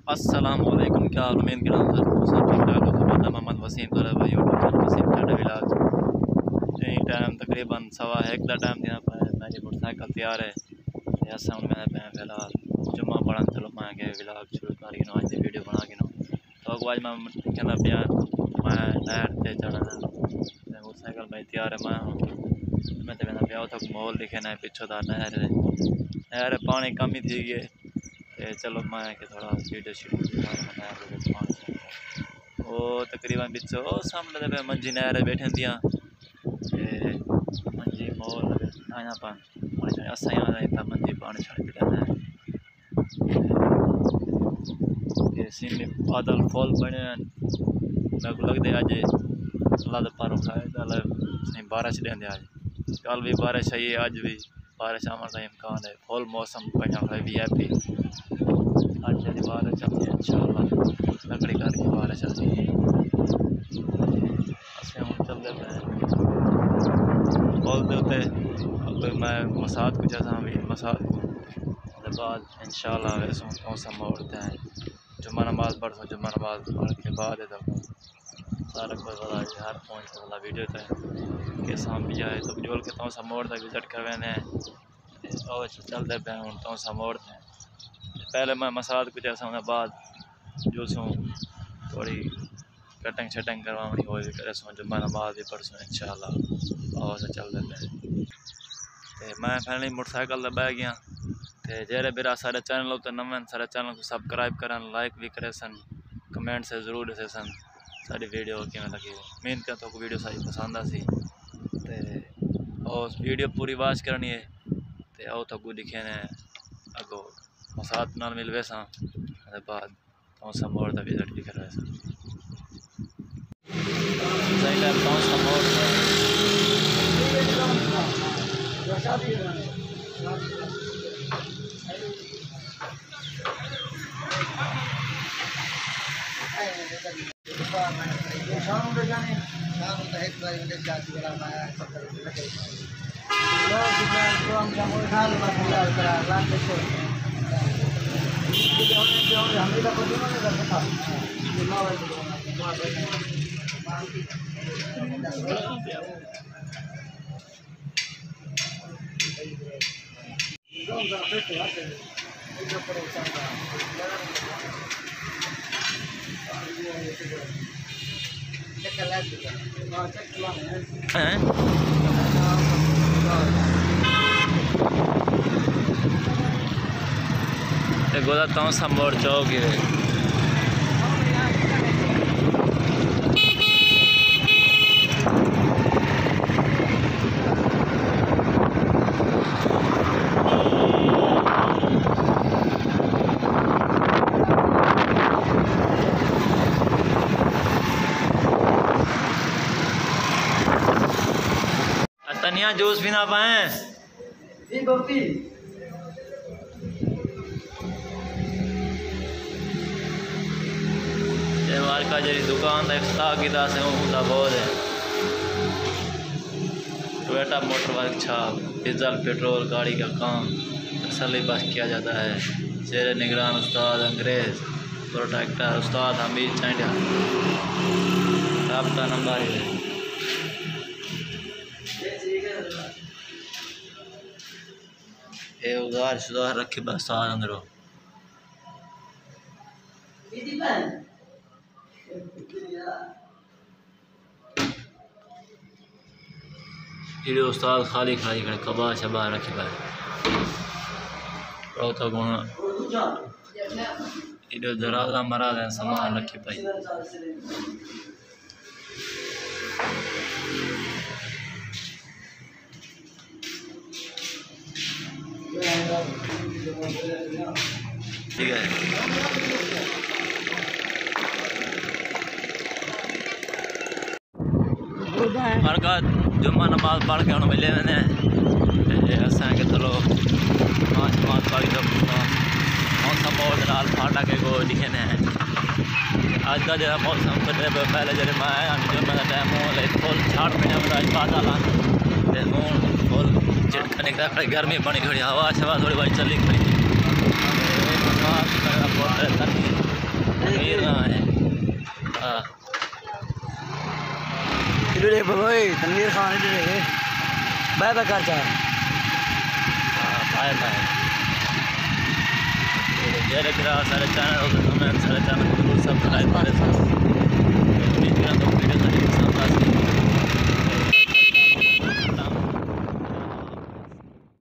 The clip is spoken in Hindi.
अस्सलामुअलैकुम। क्या हाल उम्मीद के नाम सब ठीक ठाक हो। मैं मोहम्मद वसीम भाई YouTube channel Wasim Thada vlog. Time तकरीबन 1:15 का टाइम देना पाया। मेरी मोटरसाइकिल तैयार है। ऐसा हूँ मैं फिलहाल जुम्मा पढ़न चलो मैं के विलाग शुरू कर आज की वीडियो बना के ना तो आज मैं कहना पिया मैं नहर से चढ़ा मोटरसाइकिल भाई तैयार है। मैं तो कहना पिया उतो माहौल दिखे ना पिछो था नहर पानी कम ही थी गए। चलो मैं कि थोड़ा वीडियो शूट वो तकरीबन बिचो सामने मंजी नहर बैठे दियाँ मंजी मोल आया पान असा इतना मंजी पानी छड़ सीन बादल फॉल बने लगते अज अल्लाह का पारो खाए बारिश देंगे अज कल भी बारिश आई है अज भी बारिश आने का इम्कान है। फुल मौसम बना हुआ वी आई पी अज बारिश आती है इंशाअल्लाह लकड़ी करके बारिश आती है। असं हम चलते पे पुल के उत्ते मैं मसाद को जैसा भी मसाद के बाद इंशाअल्लाह वैसों तो मोड़ते हैं जुम्मा नमाज पढ़ो जुम्मा नमाज पढ़ के बाद है तो सारा कोई वाला हर पहुँच वाला वीडियो तो के भी आए तो जोल के तो मोड़ तक विजिट करवाने और चलते पे हूँ तो मोड़ते हैं। पहले मैं मसाद कुछ ऐसा होने बाद जो सो थोड़ी कटिंग शटिंग करवानी हो करे सो जुम्मा नमाज भी पढ़सों इंशाअल्लाह और से चलते पे। मैं फाइनली मोटरसाइकिल से बह गया तो जेरे मेरा सारे चैनल उत्ते नवे सारे चैनल को सबसक्राइब करन लाइक भी करे सन कमेंट से जरूर दसे सन सारी वीडियो किमें लगी। मेहनत कर तो वीडियो सारी पसंद आसी और वीडियो पूरी वाच करनी है तो आओ तक दिखे ने अगो मसाद नाल मिलवे सा बाद तो मोड़ का विजिट भी करवे सा गोदा तो मोड़ चौकी तनिया जूस भी ना पाए का जी दुकान का इफ्ताह किया से बहुत है। टोयोटा मोटर वर्क छाप डीजल पेट्रोल गाड़ी का काम तसल्ली बख्श किया जाता है। शेर निगरान उस्ताद अंग्रेज प्रोटेक्टर उस्ताद हमीद चांडिया रब्ता नंबर है। ये उधार सुधार रखे बस अंदरों ये उस्ताद खाली खाली खड़े कबा शबा रखे भाई तो गुण ये दराजा मरा है सामान रखे भाई ठीक है। का जुम्मा नमाज पढ़ के हम मिले मैंने असा के चलो नमाज पढ़ी तो मौसम बहुत लाल फाटा के को दिखे ने अज का जो मौसम पहले जो मैं आया जुम्मे का टाइम फुल झाड़ पीने में बादल हूँ फुल चिड़का निकला खड़ी गर्मी बनी खड़ी हवा शवा थोड़ी बारी चली खड़ी इधर भाई तनवीर खान इधर बाय बाय कर जा बाय बाय सारे चैनल सारे चैनल को जरूर सब्सक्राइब करें।